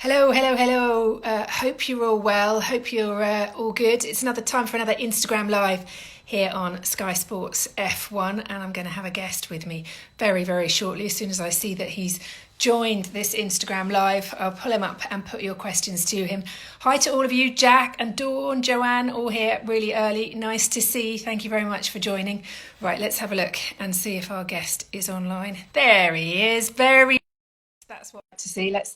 Hello, hello, hello. Hope you're all well. Hope you're all good. It's another time for another Instagram Live here on Sky Sports F1, and I'm going to have a guest with me very, very shortly. As soon as I see that he's joined this Instagram Live, I'll pull him up and put your questions to him. Hi to all of you, Jack and Dawn, Joanne, all here really early. Nice to see. Thank you very much for joining. Right, let's have a look and see if our guest is online. There he is. That's what to see. Let's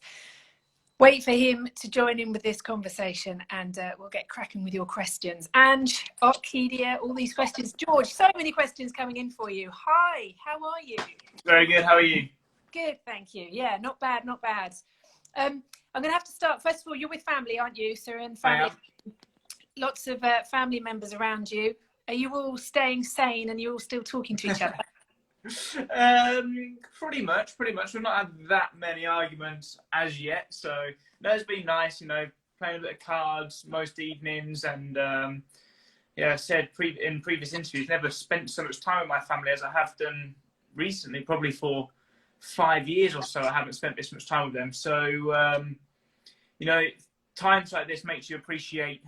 wait for him to join in with this conversation, and we'll get cracking with your questions. Ange, Arcadia, all these questions. George, so many questions coming in for you. Hi, how are you? Very good. How are you? Good, thank you. Yeah, not bad, not bad. I'm going to have to start. First of all, you're with family, aren't you? So, in family, lots of family members around you. Are you all staying sane and you're all still talking to each other? Pretty much. We've not had that many arguments as yet, so no, it's been nice, playing a bit of cards most evenings, and I said in previous interviews, never spent so much time with my family as I have done recently. Probably for 5 years or so, I haven't spent this much time with them. So, times like this makes you appreciate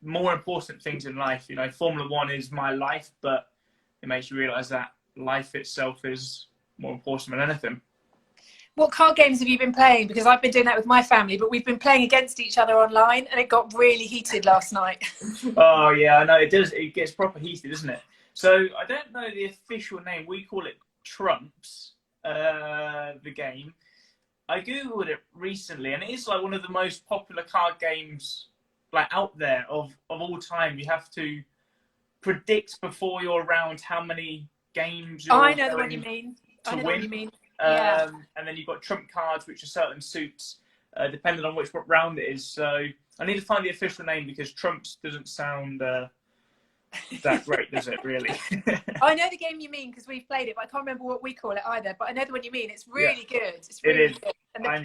more important things in life. Formula One is my life, but it makes you realise that life itself is more important than anything. What card games have you been playing? Because I've been doing that with my family, but we've been playing against each other online, and it got really heated last night. Oh yeah, I know it does. It gets proper heated, doesn't it? So I don't know the official name. We call it Trumps, the game. I googled it recently, and it is like one of the most popular card games like out there of all time. You have to predict before your round how many games you're I know the one you mean. to win. What you mean. Yeah. And then you've got trump cards, which are certain suits, depending on which round it is. So I need to find the official name because Trumps doesn't sound that great, does it, really? I know the game you mean because we've played it, but I can't remember what we call it either. But I know the one you mean. It's really good. It's really good. And I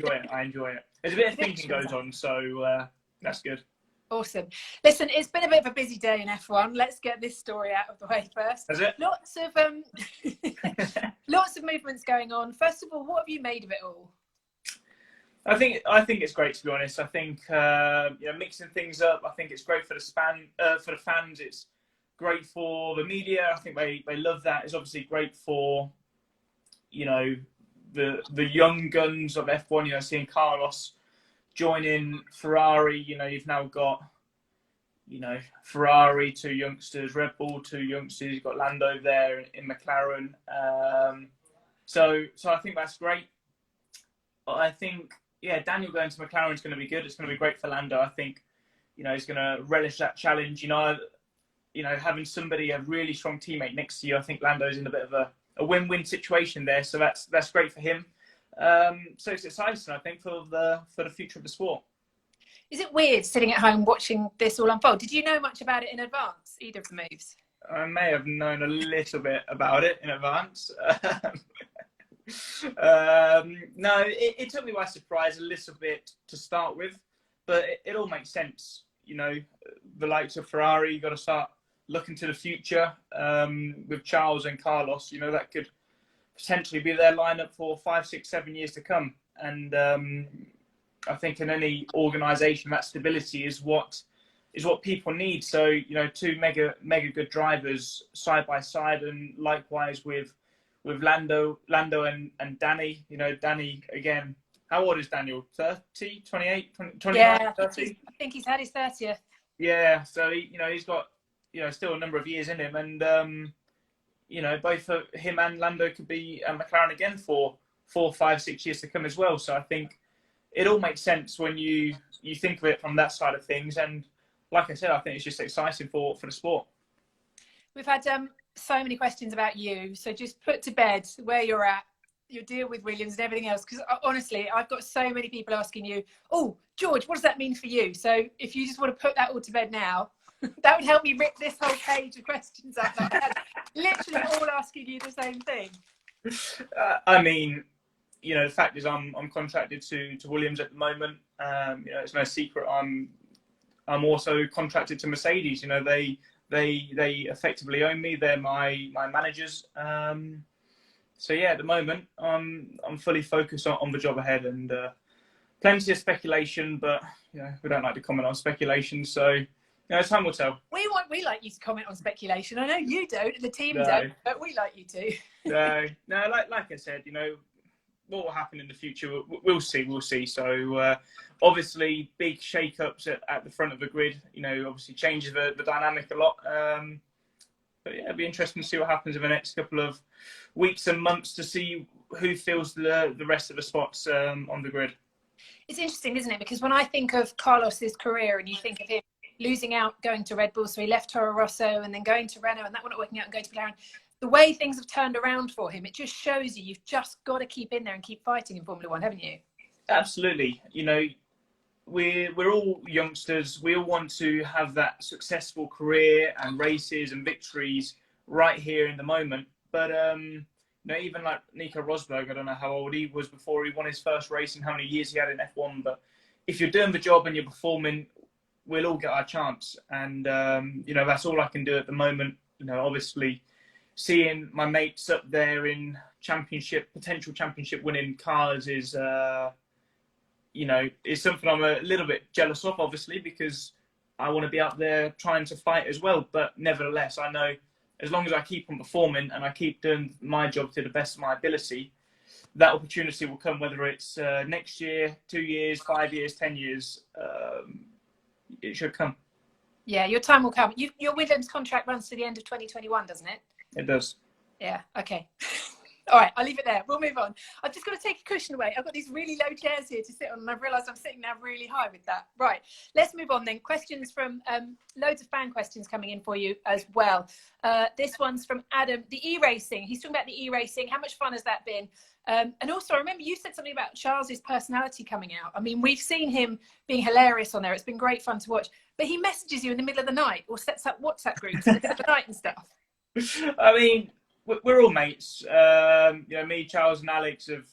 enjoy it. There's a bit of thinking goes on, so that's good. Awesome. Listen, it's been a bit of a busy day in F1. Let's get this story out of the way first. Is it? Lots of movements going on. First of all, what have you made of it all? I think it's great, to be honest. I think mixing things up. I think it's great for the fans. It's great for the media. I think they love that. It's obviously great for the young guns of F1. Seeing Carlos joining Ferrari. You've now got Ferrari, 2 youngsters, Red Bull, 2 youngsters. You've got Lando there in McLaren. So I think that's great. But I think Daniel going to McLaren is going to be good. It's going to be great for Lando. I think he's going to relish that challenge. Having a really strong teammate next to you. I think Lando's in a bit of a win-win situation there. So that's great for him. So it's exciting, I think, for the future of the sport. Is it weird sitting at home watching this all unfold? Did you know much about it in advance, either of the moves? I may have known a little bit about it in advance. No, it took me by surprise a little bit to start with, but it all makes sense. The likes of Ferrari, you've got to start looking to the future with Charles and Carlos. That could potentially be their lineup for 5, 6, 7 years to come. And I think in any organisation, that stability is what people need. So 2 mega good drivers side by side, and likewise with Lando and Danny. Danny again. How old is Daniel? 30, 28, 29, yeah, 30? I think he's had his 30th. Yeah, so he's got still a number of years in him, and both him and Lando could be at McLaren again for 4, 5, 6 years to come as well. So I think it all makes sense when you think of it from that side of things. And like I said, I think it's just exciting for the sport. We've had so many questions about you. So just put to bed where you're at, your deal with Williams and everything else. Because honestly, I've got so many people asking you, oh, George, what does that mean for you? So if you just want to put that all to bed now, that would help me rip this whole page of questions up. Literally all asking you the same thing. The fact is I'm contracted to Williams at the moment. It's no secret I'm also contracted to Mercedes. They effectively own me. They're my managers. So yeah, at the moment I'm fully focused on the job ahead, and plenty of speculation, but we don't like to comment on speculation. So time will tell. We like you to comment on speculation. I know you don't, and the team No. don't, but we like you to. No, like I said, what will happen in the future, we'll see. So obviously, big shake-ups at the front of the grid, obviously changes the dynamic a lot. But yeah, it'll be interesting to see what happens in the next couple of weeks and months to see who fills the rest of the spots on the grid. It's interesting, isn't it? Because when I think of Carlos's career and you think of him losing out, going to Red Bull, so he left Toro Rosso and then going to Renault and that one not working out and going to McLaren, the way things have turned around for him, it just shows you've just got to keep in there and keep fighting in Formula One, haven't you? Absolutely. We're all youngsters. We all want to have that successful career and races and victories right here in the moment. But even like Nico Rosberg, I don't know how old he was before he won his first race and how many years he had in F1. But if you're doing the job and you're performing, we'll all get our chance. And that's all I can do at the moment. Obviously, seeing my mates up there in potential championship winning cars is something I'm a little bit jealous of, obviously, because I want to be out there trying to fight as well. But nevertheless, I know as long as I keep on performing and I keep doing my job to the best of my ability, that opportunity will come, whether it's next year, 2 years, 5 years, 10 years, it should come. Yeah, your time will come. Your Williams contract runs to the end of 2021, doesn't it? It does. Yeah, okay. All right, I'll leave it there. We'll move on. I've just got to take a cushion away. I've got these really low chairs here to sit on, and I've realised I'm sitting now really high with that. Right, let's move on then. Questions from loads of fan questions coming in for you as well. This one's from Adam. The e-racing. He's talking about the e-racing. How much fun has that been? And also, I remember you said something about Charles's personality coming out. I mean, we've seen him being hilarious on there. It's been great fun to watch. But he messages you in the middle of the night or sets up WhatsApp groups in the middle of the night and stuff. I mean, we're all mates. Me, Charles, and Alex have,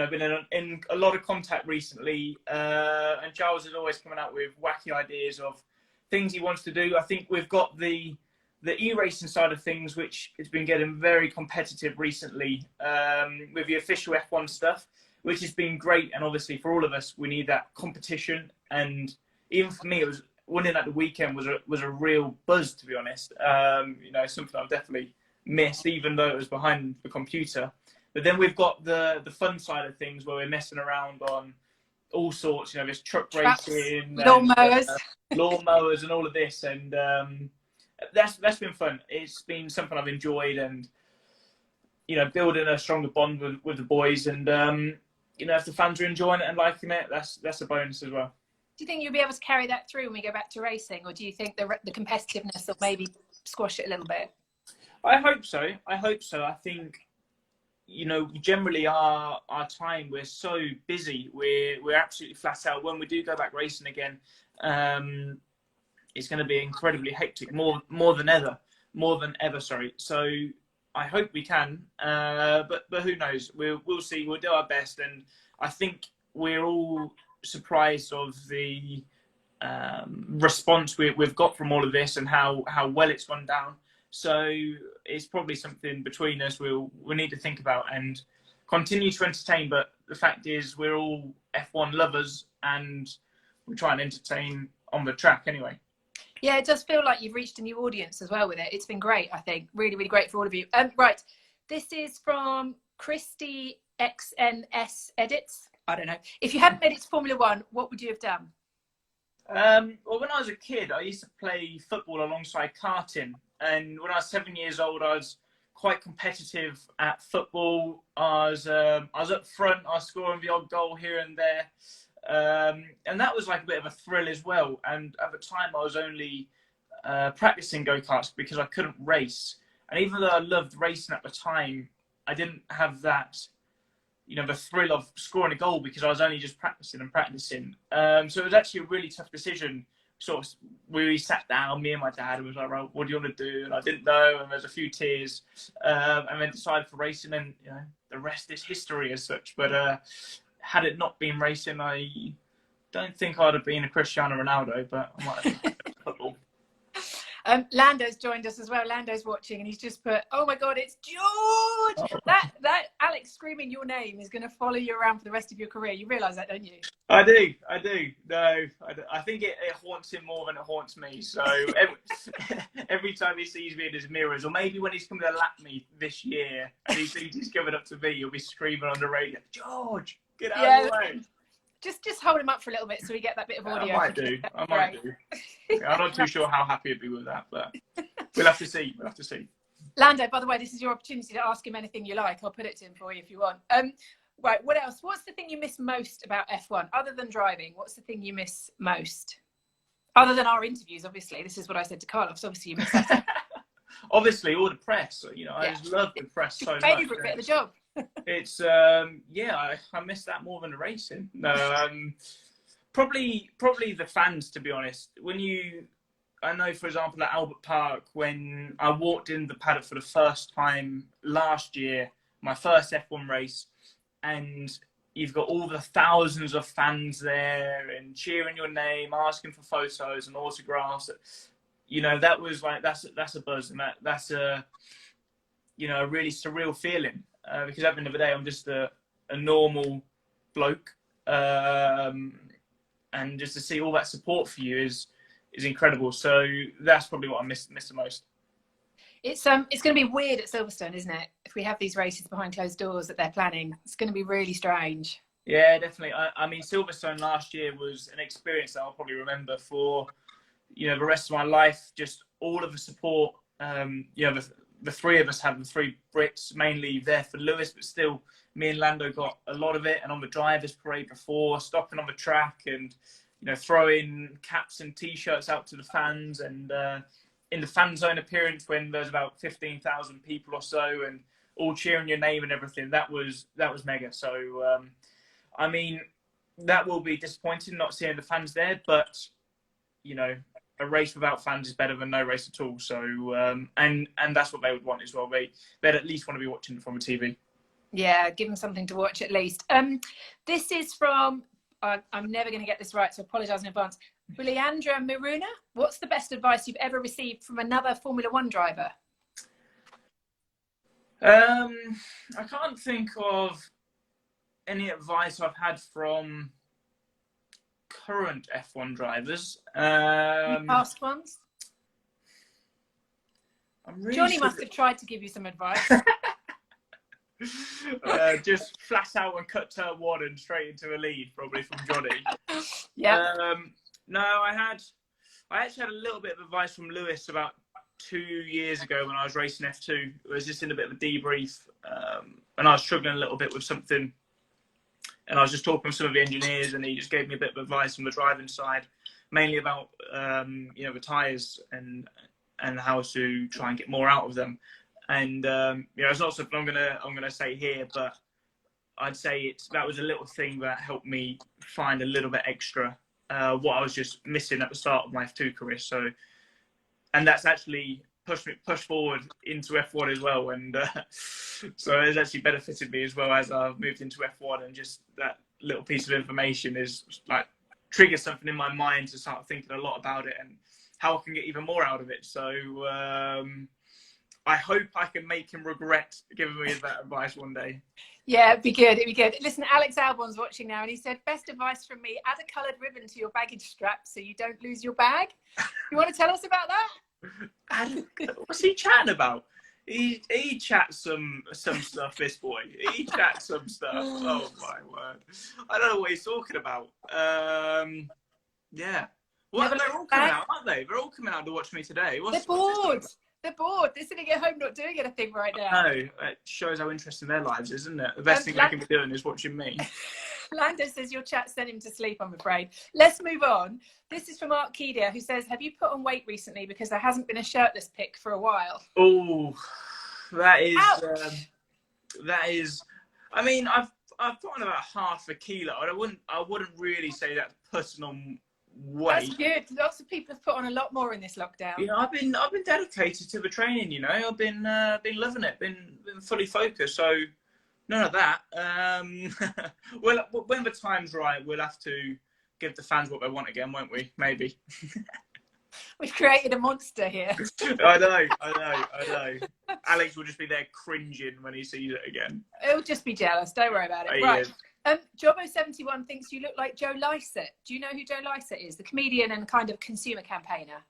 been in a lot of contact recently. And Charles is always coming out with wacky ideas of things he wants to do. I think we've got the e-racing side of things, which has been getting very competitive recently with the official F1 stuff, which has been great. And obviously, for all of us, we need that competition. And even for me, it was winning at the weekend was a real buzz, to be honest. Something I've definitely missed, even though it was behind the computer. But then we've got the fun side of things where we're messing around on all sorts, there's truck racing, lawnmowers, lawnmowers and all of this. And that's been fun. It's been something I've enjoyed, and, building a stronger bond with the boys. And, if the fans are enjoying it and liking it, that's a bonus as well. Do you think you'll be able to carry that through when we go back to racing? Or do you think the competitiveness will maybe squash it a little bit? I hope so. I think, generally our time, we're so busy. We're absolutely flat out. When we do go back racing again, it's going to be incredibly hectic, more than ever. Sorry. So I hope we can, but who knows? We'll see. We'll do our best, and I think we're all surprised of the response we've got from all of this and how well it's gone down. So it's probably something between us we need to think about and continue to entertain. But the fact is, we're all F1 lovers, and we try and entertain on the track anyway. Yeah, it does feel like you've reached a new audience as well with it. It's been great, I think. Really, really great for all of you. Right, this is from Christy XNS Edits. I don't know. If you hadn't made it to Formula One, what would you have done? Well, when I was a kid, I used to play football alongside karting. And when I was 7 years old, I was quite competitive at football. I was up front. I was scoring the odd goal here and there. And that was like a bit of a thrill as well. And at the time, I was only practicing go-karts because I couldn't race. And even though I loved racing at the time, I didn't have that, the thrill of scoring a goal because I was only just practicing. So it was actually a really tough decision. Sort of, we sat down, me and my dad, and was like, right, what do you want to do? And I didn't know, and there's a few tears, and then decided for racing, and the rest is history as such. But had it not been racing, I don't think I'd have been a Cristiano Ronaldo, but I might have been football. Lando's joined us as well. Lando's watching, and he's just put, "Oh my God, it's George!" That Alex screaming your name is going to follow you around for the rest of your career. You realise that, don't you? I do. No, I think it haunts him more than it haunts me. So every time he sees me in his mirrors, or maybe when he's coming to lap me this year and he thinks he's coming up to me, he'll be screaming on the radio, "George, get out of the way." Just hold him up for a little bit so we get that bit of audio. I might do. I'm not too sure how happy he'd be with that, but we'll have to see. Lando, by the way, this is your opportunity to ask him anything you like. I'll put it to him for you if you want. Right, what else? What's the thing you miss most about F1? Other than driving, what's the thing you miss most? Other than our interviews, obviously. This is what I said to Carlos. Obviously, you miss that. Obviously, all the press. I just love the press so much. Favourite bit of the job. It's I miss that more than the racing. Probably the fans, to be honest. I know, for example, at Albert Park, when I walked in the paddock for the first time last year, my first F1 race, and you've got all the thousands of fans there and cheering your name, asking for photos and autographs. That was like that's a buzz, and that's a really surreal feeling. Because at the end of the day, I'm just a normal bloke, and just to see all that support for you is incredible. So that's probably what I miss the most. It's going to be weird at Silverstone, isn't it? If we have these races behind closed doors that they're planning, it's going to be really strange. Yeah, definitely. I mean, Silverstone last year was an experience that I'll probably remember for the rest of my life. Just all of the support. The three of us had the three Brits mainly there for Lewis, but still me and Lando got a lot of it. And on the drivers' parade before, stopping on the track and, throwing caps and T-shirts out to the fans, and in the fan zone appearance when there's about 15,000 people or so and all cheering your name and everything, that was mega. So, I mean, that will be disappointing not seeing the fans there, but, a race without fans is better than no race at all. So, and that's what they would want as well. They'd at least want to be watching it from a TV. Yeah, give them something to watch at least. This is from, I'm never going to get this right, so I apologise in advance. Leandra Miruna, what's the best advice you've ever received from another Formula One driver? I can't think of any advice I've had from current F1 drivers. Past ones? Johnny must have tried to give you some advice. Just flat out and cut turn one and straight into a lead, probably from Johnny. Yeah. No, I actually had a little bit of advice from Lewis about 2 years ago when I was racing F2. I was just in a bit of a debrief, and I was struggling a little bit with something. And I was just talking with some of the engineers, and he just gave me a bit of advice from the driving side, mainly about the tyres and how to try and get more out of them. And it's not something I'm gonna say here, but I'd say that was a little thing that helped me find a little bit extra what I was just missing at the start of my F2 career. So, and that's actually pushed forward into F1 as well, and so it's actually benefited me as well as I've moved into F1, and just that little piece of information is like triggered something in my mind to start thinking a lot about it and how I can get even more out of it. So I hope I can make him regret giving me that advice one day. Yeah, it'd be good. Listen, Alex Albon's watching now, and he said, best advice from me, add a coloured ribbon to your baggage strap so you don't lose your bag. You want to tell us about that? What's he chatting about? He chats some stuff, this boy. He chats some stuff. Oh, my word. I don't know what he's talking about. Yeah. Well, they're all coming out, aren't they? They're all coming out to watch me today. They're bored. They're bored. They're sitting at home not doing anything right now. No, it shows how interesting their lives is, isn't it? The best thing they can be doing is watching me. Lando says your chat sent him to sleep, I'm afraid. Let's move on. This is from Art Kedia, who says, have you put on weight recently because there hasn't been a shirtless pic for a while? Oh, that is, I mean, I've put on about half a kilo. I wouldn't really say that's putting on weight. That's good. Lots of people have put on a lot more in this lockdown. Yeah, I've been dedicated to the training. I've been loving it. Been fully focused. So none of that. Well, when the time's right, we'll have to give the fans what they want again, won't we? Maybe. We've created a monster here. I know. Alex will just be there cringing when he sees it again. He'll just be jealous. Don't worry about it. Right. Jobbo71 thinks you look like Joe Lycett. Do you know who Joe Lycett is? The comedian and kind of consumer campaigner.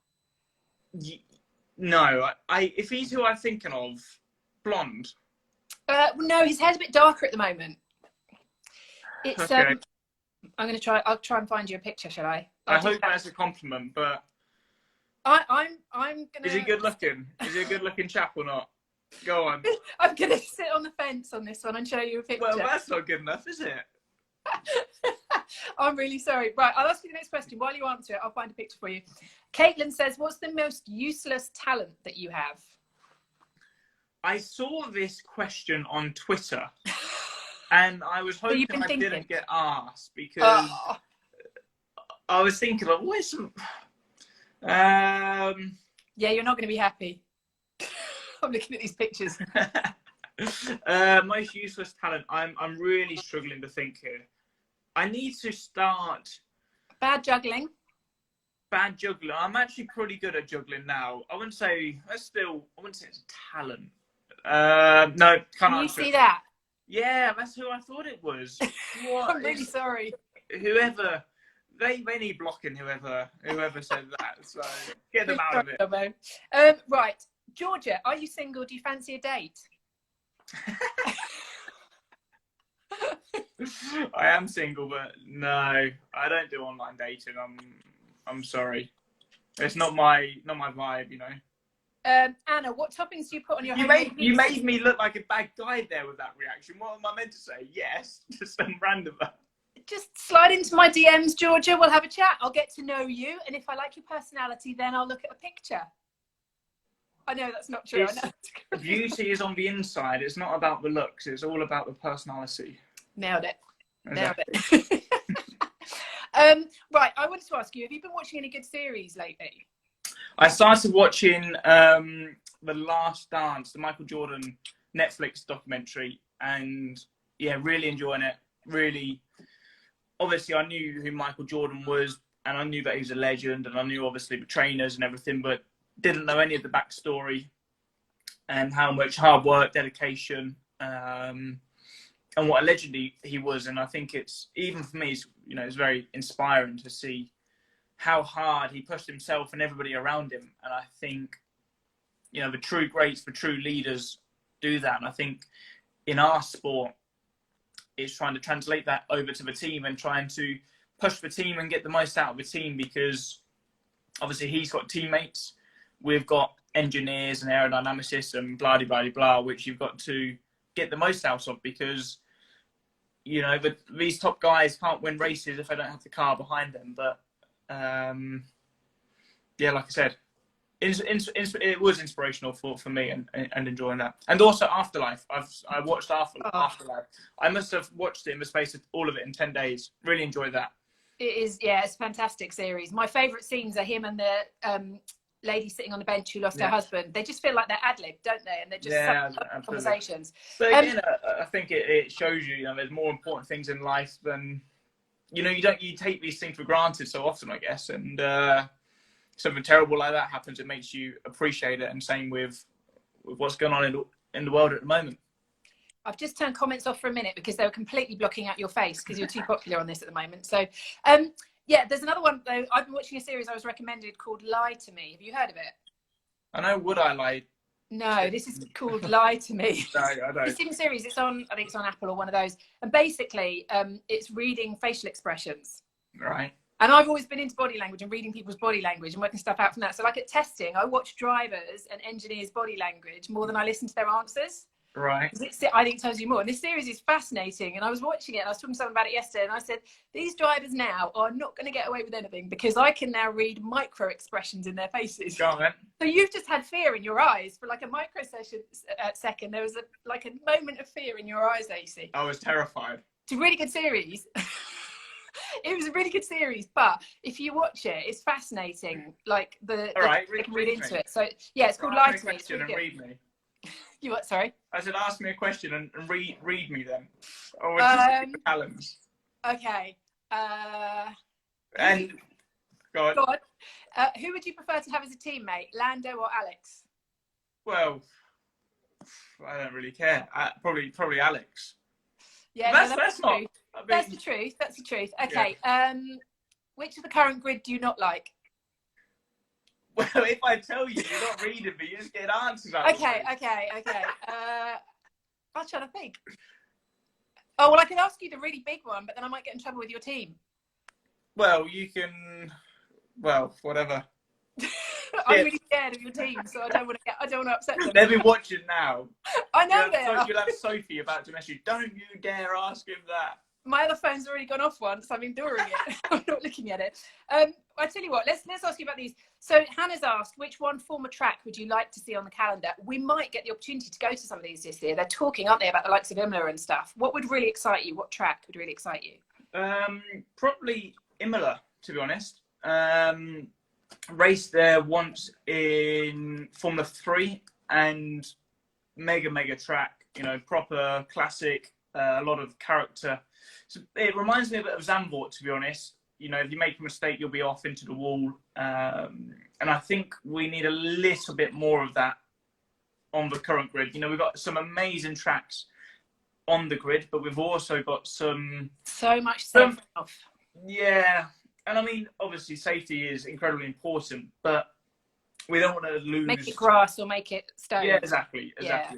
No, if he's who I'm thinking of, blonde. No, his hair's a bit darker at the moment. It's Okay. I'll try and find you a picture, shall I? I hope that's a compliment, but I'm gonna. Is he good looking? Is he a good looking chap or not? Go on. I'm gonna sit on the fence on this one and show you a picture. Well, that's not good enough, is it? I'm really sorry. Right, I'll ask you the next question. While you answer it, I'll find a picture for you. Caitlin says, what's the most useless talent that you have? I saw this question on Twitter and I was hoping I didn't get asked because I was thinking, like, where's some... Yeah, you're not going to be happy. I'm looking at these pictures. Most useless talent. I'm really struggling to think here. I need to start. Bad juggling. Bad juggling. I'm actually pretty good at juggling now. I wouldn't say it's a talent. No, can't Can you see that? Yeah, that's who I thought it was. I'm really sorry. Whoever. They need blocking, whoever said that. So get them out of it. Right. Georgia, are you single? Do you fancy a date? I am single, but no, I don't do online dating. I'm sorry. It's not my vibe, you know. Anna, what toppings do you put on your You made me look like a bad guy there with that reaction. What am I meant to say? Yes, to some randomer. Just slide into my DMs, Georgia. We'll have a chat. I'll get to know you. And if I like your personality, then I'll look at a picture. I know that's not true. Beauty is on the inside. It's not about the looks. It's all about the personality. Nailed it. Exactly. Nailed it. Right. I wanted to ask you, have you been watching any good series lately? I started watching The Last Dance, the Michael Jordan Netflix documentary. And yeah, really enjoying it. Really. Obviously, I knew who Michael Jordan was, and I knew that he was a legend, and I knew obviously the trainers and everything, but didn't know any of the backstory and how much hard work, dedication, and what a legend he was. And I think it's, even for me, it's very inspiring to see how hard he pushed himself and everybody around him. And I think, the true greats, the true leaders do that. And I think in our sport, it's trying to translate that over to the team and trying to push the team and get the most out of the team, because obviously he's got teammates. We've got engineers and aerodynamicists and blah, blah, blah, blah, which you've got to get the most out of, because, these top guys can't win races if they don't have the car behind them. But, yeah, like I said, it was inspirational for me and enjoying that. And also Afterlife. I watched Afterlife. I must have watched it in the space of all of it in 10 days. Really enjoyed that. It is, yeah, it's a fantastic series. My favourite scenes are him and the lady sitting on the bench who lost her husband. They just feel like they're ad-lib, don't they? And they're just conversations. But again, I think it shows you, there's more important things in life than, you take these things for granted so often, I guess. And something terrible like that happens, it makes you appreciate it. And same with what's going on in the world at the moment. I've just turned comments off for a minute because they were completely blocking out your face because you're too popular on this at the moment. So, yeah, there's another one, though. I've been watching a series I was recommended called Lie to Me. Have you heard of it? I know Would I Lie? No, this is called Lie to Me. No, I don't. It's in series. I think it's on Apple or one of those. And basically, it's reading facial expressions. Right. And I've always been into body language and reading people's body language and working stuff out from that. So like at testing, I watch drivers and engineers' body language more than I listen to their answers. Right. I think it tells you more. And this series is fascinating. And I was watching it and I was talking to someone about it yesterday. And I said, these drivers now are not going to get away with anything because I can now read micro expressions in their faces. Go on, then. So you've just had fear in your eyes for like a micro second. There was a moment of fear in your eyes, AC. I was terrified. It's a really good series. It was a really good series, but if you watch it, it's fascinating. Like all right, read into it. So yeah, it's called Lie to Me. Really read me. You what? Sorry. I said, ask me a question and read me then. Or just the challenge. Okay. And Go on. Go on. Who would you prefer to have as a teammate, Lando or Alex? Well, I don't really care. Probably Alex. Yeah, That's not. I mean, That's the truth. That's the truth. Okay. Yeah. Which of the current grid do you not like? Well, if I tell you, you're not reading me. You just get answers out. Okay. I'm trying to think. Oh, well, I can ask you the really big one, but then I might get in trouble with your team. Well, you can. Well, whatever. I'm really scared of your team, so I don't want to upset them. They'll be watching now. I know they are. You'll have Sophie about to message you. Don't you dare ask him that. My other phone's already gone off once. I'm ignoring it. I'm not looking at it. I tell you what. Let's ask you about these. So Hannah's asked, which one former track would you like to see on the calendar? We might get the opportunity to go to some of these this year. They're talking, aren't they, about the likes of Imola and stuff. What would really excite you? What track would really excite you? Probably Imola, to be honest. Raced there once in Formula 3 and mega track, you know, proper classic, a lot of character. So it reminds me a bit of Zandvoort, to be honest. You know, if you make a mistake, you'll be off into the wall. And I think we need a little bit more of that on the current grid. You know, we've got some amazing tracks on the grid, but we've also got so much stuff. Yeah. And I mean, obviously, safety is incredibly important, but we don't want to lose. Make it grass or make it stone. Yeah, exactly. Yeah.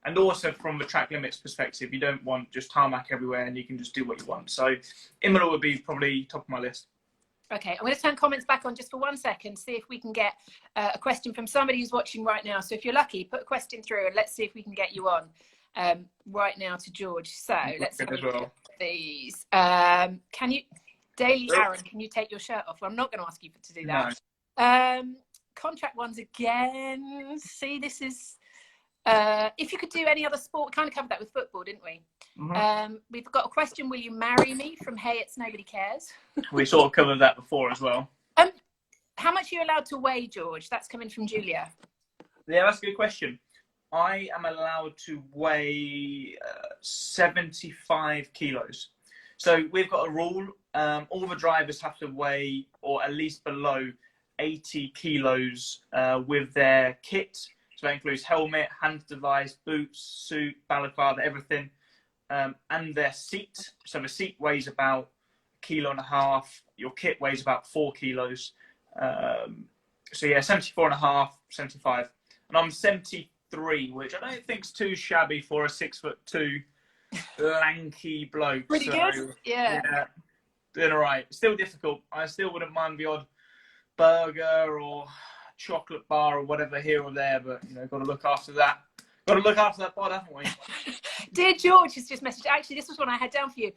And also, from the track limits perspective, you don't want just tarmac everywhere and you can just do what you want. So, Imola would be probably top of my list. Okay, I'm going to turn comments back on just for 1 second, see if we can get a question from somebody who's watching right now. So, if you're lucky, put a question through and let's see if we can get you on right now to George. So, let's have a look at these. Can you... Daily Aaron, can you take your shirt off? Well, I'm not going to ask you to do that. No. Contract ones again. See, this is... if you could do any other sport, we kind of covered that with football, didn't we? Mm-hmm. We've got a question, will you marry me? From Hey, It's Nobody Cares. We sort of covered that before as well. How much are you allowed to weigh, George? That's coming from Julia. Yeah, that's a good question. I am allowed to weigh 75 kilos. So we've got a rule. All the drivers have to weigh, or at least below 80 kilos with their kit. So that includes helmet, hand device, boots, suit, balaclava, everything. And their seat. So the seat weighs about 1.5 kilos. Your kit weighs about 4 kilos. So yeah, 74.5, 75. And I'm 73, which I don't think is too shabby for a 6'2" lanky bloke. Pretty good. Yeah. Doing all right. Still difficult. I still wouldn't mind the odd burger or chocolate bar or whatever here or there, but you know, got to look after that. Got to look after that bod, haven't we? Dear George has just messaged. Actually, this was one I had down for you.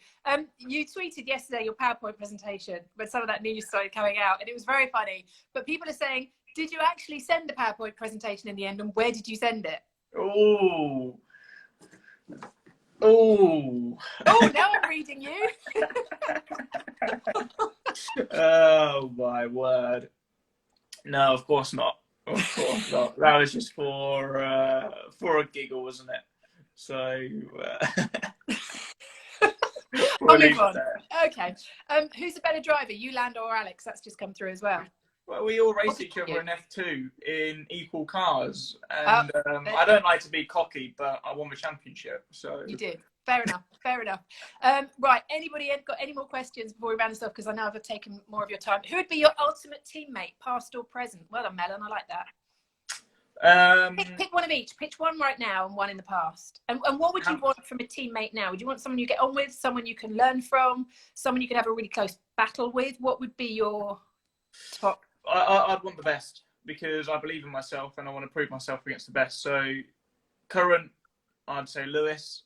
You tweeted yesterday your PowerPoint presentation when some of that news started coming out, and it was very funny. But people are saying, did you actually send a PowerPoint presentation in the end, and where did you send it? Oh, now I'm reading you. Oh my word. No, of course not. Of course not. That was just for a giggle, wasn't it? So I'll move on. Okay. Who's a better driver, you, Lando, or Alex? That's just come through as well. Well, we all race each other in F2 in equal cars, and I don't like to be cocky, but I won the championship. So you did. Fair enough. Right. Anybody got any more questions before we round this off? Because I know I've taken more of your time. Who would be your ultimate teammate, past or present? Well done, Melon. I like that. Pick one of each. Pick one right now and one in the past. And what would you want from a teammate now? Would you want someone you get on with, someone you can learn from, someone you can have a really close battle with? What would be your top? I'd want the best, because I believe in myself and I want to prove myself against the best. So current, I'd say Lewis.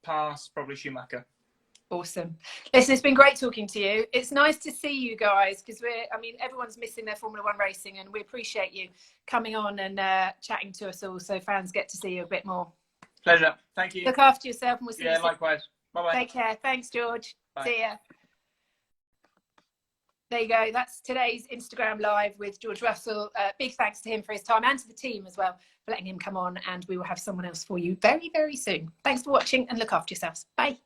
Past, probably Schumacher. Awesome. Listen, it's been great talking to you. It's nice to see you guys, because everyone's missing their Formula One racing, and we appreciate you coming on and chatting to us all, so fans get to see you a bit more. Pleasure. Thank you. Look after yourself, and we'll see you soon. Yeah, likewise. Bye-bye. Take care. Thanks, George. Bye. See ya. There you go. That's today's Instagram Live with George Russell. Big thanks to him for his time, and to the team as well for letting him come on. And we will have someone else for you very, very soon. Thanks for watching, and look after yourselves. Bye.